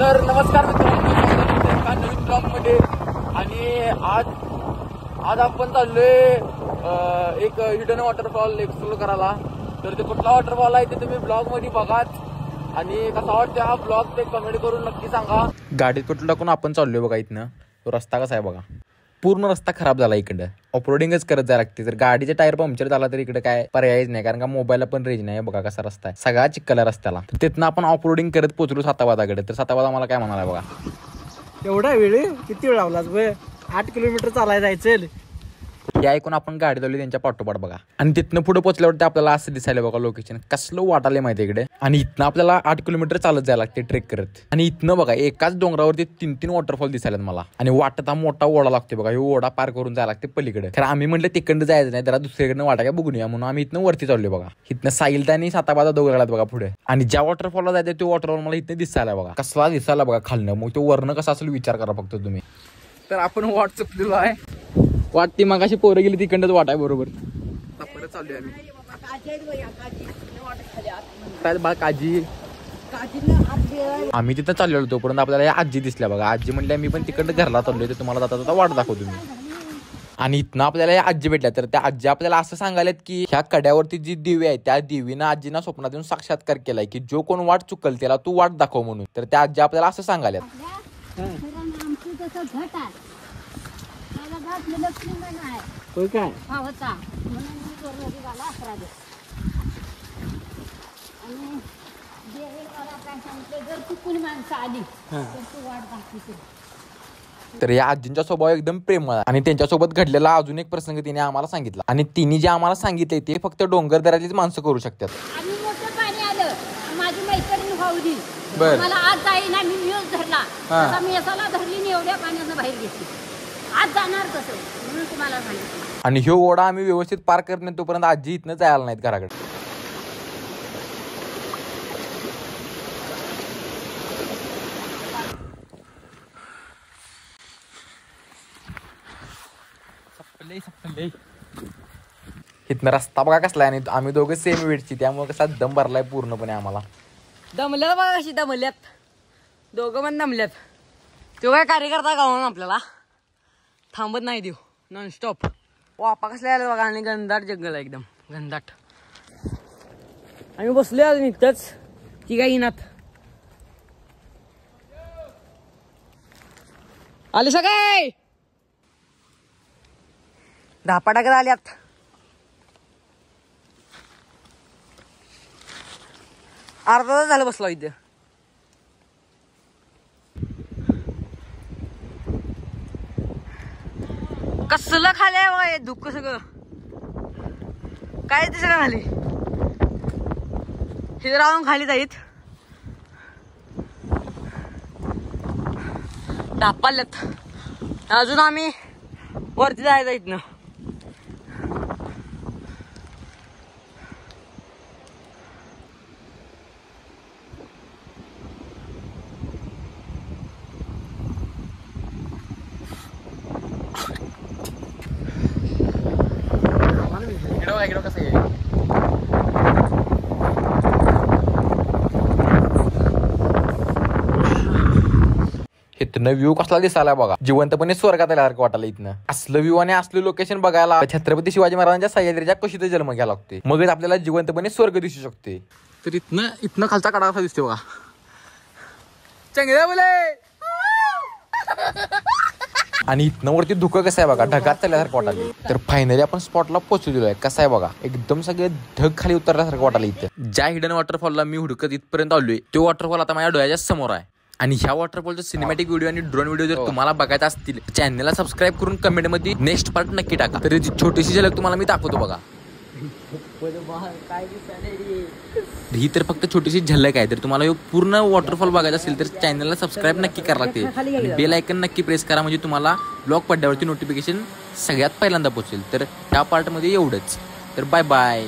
तर नमस्कार मित्रांनो, एका नवीन ब्लॉग मध्ये. आणि आज आपण चाललोय एक हिडन वॉटरफॉल एक्सप्लोर करायला. तर ते कुठला वॉटरफॉल आहे ते तुम्ही ब्लॉग मध्ये बघाच आणि कसा वाटतं हा ब्लॉग ते कमेंट करून नक्की सांगा. गाडीत पेट्रोल टाकून आपण चाललोय बघा. इथनं तो रस्ता कसा आहे बघा, पूर्ण रस्ता खराब झाला. इकडं ऑफरोडिंगच करत जायला लागते. जर गाडीचे टायर पंक्चर झाला तर इकडे काय पर्यायच नाही, कारण का मोबाईलला पण रेंज नाही. बघा कसा रस्ता आहे, सगळा चिखल रस्त्याला. तिथनं आपण ऑफरोडिंग करत पोहोचलो साताबादाकडे. तर साताबादा मला काय म्हणाला बघा, एवढा वेळ किती वेळ लावलाच बे? 8 किलोमीटर चालायला जायचं. हे ऐकून आपण गाडी लावली त्यांच्या पाठोपाठ बघा. आणि तिथनं पुढे पोहोचल्यावरती आपल्याला असं दिसायला बघा लोकेशन कसलं वाटायला माहिती इकडे. आणि इथनं आपल्याला 8 किलोमीटर चालत जायला लागते ट्रेक करत. आणि इथनं बघा एकाच डोंगरावरती 3 वॉटरफॉल दिसायला मला. आणि वाटत हा मोठा ओढा लागतो बघा. हे ओढा पार करून जायला लागते पलीकडे. तर आम्ही म्हटलं तिकडनं जायचं नाही, जरा दुसरीकडनं वाटा काय बघून या म्हणून आम्ही इथनं वरती चाललोय बघा. इथनं साईलता आणि साताबादा दोघांना बघा पुढे. आणि ज्या वॉटरफॉलला जायचं तो वॉटरफॉल मला इथनं दिसायला बघा. कसला दिसायला बघा खालनं. मग तो वरनं कसा असेल विचार करा फक्त तुम्ही. तर आपण वाट चुकलेलो आहे. वाटती मग अशी पोरं गेली तिकडच वाट आहे बरोबर. परत चाललोय आम्ही. काजी आम्ही तिथं चाललेलो तोपर्यंत आपल्याला या आजी दिसल्या बघा. आजी म्हणल्या मी पण तिकडं घरला चाललोय, तर तुम्हाला जाता जाता वाट दाखवतो मी. आणि इथनं आपल्याला या आजी भेटल्या. तर त्या आजी आपल्याला असं सांगायला की ह्या कड्यावरती जी दिवी आहे त्या दिवीनं आजीना स्वप्नात येऊन साक्षात्कार केलाय की जो कोण वाट चुकल त्याला तू वाट दाखव म्हणून. तर त्या आजी आपल्याला असं सांगायला काय तर या आजींचा स्वभाव एकदम प्रेमळ आहे. आणि त्यांच्यासोबत घडलेला अजून एक प्रसंग तिने आम्हाला सांगितला. आणि तिने जे आम्हाला सांगितले ते फक्त डोंगर दऱ्यातलीच माणसं करू शकतात. पाणी आलं, माझी मैत्रीण भाऊजी मला आज जाईना, मी न्यूज धरला, मी याला धरली एवढ्या पाण्यानं बाहेर घेतली. आज जाणार कसं म्हणून तुम्हाला सांगितलं. आणि ह्यो ओढा आम्ही व्यवस्थित पार करणे तोपर्यंत आजी इथनं जायला नाहीत घराकडे. इथनं रस्ता बघा कसला आहे. आणि आम्ही दोघे सेम वेटची, त्यामुळे कसा दम भरलाय पूर्णपणे आम्हाला. दमल्यात बघा कशी दमल्यात, दोघं पण दमल्यात. तो काय कार्यकर्ता गावून आपल्याला थांबत नाही देऊ, नॉनस्टॉप. वापा कसला आलं बघा. आणि घनदाट जंगल आहे, एकदम घनदाट. आम्ही बसलोय अजून इथंच. ती काय येणार आली सगळे 10 टाकत आल्यात. अर्धा तास झालं बसलो इथं. कसलं खाले बघा हे दुःख सगळं. काय ते सगळं खाली हे राहून खाली जाईत ढापाल्यात. अजून आम्ही वरती जायचं इथनं. कसं आहे इथनं व्ह्यू कसला दिसायला बघा. जिवंतपणे स्वर्गात आल्यासारखं वाटायला इथनं. असलं व्ह्यू आणि असलं लोकेशन बघायला छत्रपती शिवाजी महाराजांच्या सह्याद्रीच्या कुशीत जन्म घ्यायला लागतोय. मगच आपल्याला जिवंतपणे स्वर्ग दिसू शकते. तर इथनं खालचा कडा कसा दिसते बघा. चांगल्या बोले. आणि इथनं वरती धुकं कसं आहे बघा, ढगात चालल्यासारखं वाटायला. तर फायनली आपण स्पॉटला पोहोचलेलो आहे. कसं आहे बघा, एकदम सगळे ढग खाली उतरल्यासारखं वाटायला इथं. ज्या हिडन वॉटरफॉलला मी हुडकत इथपर्यंत आलोय तो वॉटरफॉल आता माझ्या डोळ्याच्या समोर आहे. आणि ह्या वॉटरफॉलचा सिनेमॅटिक व्हिडिओ आणि ड्रोन व्हिडिओ जर तुम्हाला बघायचा असतील चॅनलला सबस्क्राईब करून कमेंट मध्ये नेक्स्ट पार्ट नक्की टाका. तर याची छोटीशी झलक तुम्हाला मी दाखवतो बघा. ही तर फक्त छोटीशी झलक आहे. तर तुम्हाला पूर्ण वॉटरफॉल बघायचा असेल तर चॅनलला सबस्क्राईब नक्की करावं लागते. बेल आयकन नक्की प्रेस करा, म्हणजे तुम्हाला ब्लॉग पडल्यावरती नोटिफिकेशन सगळ्यात पहिल्यांदा पोहोचेल. तर त्या पार्टमध्ये एवढंच. तर बाय बाय.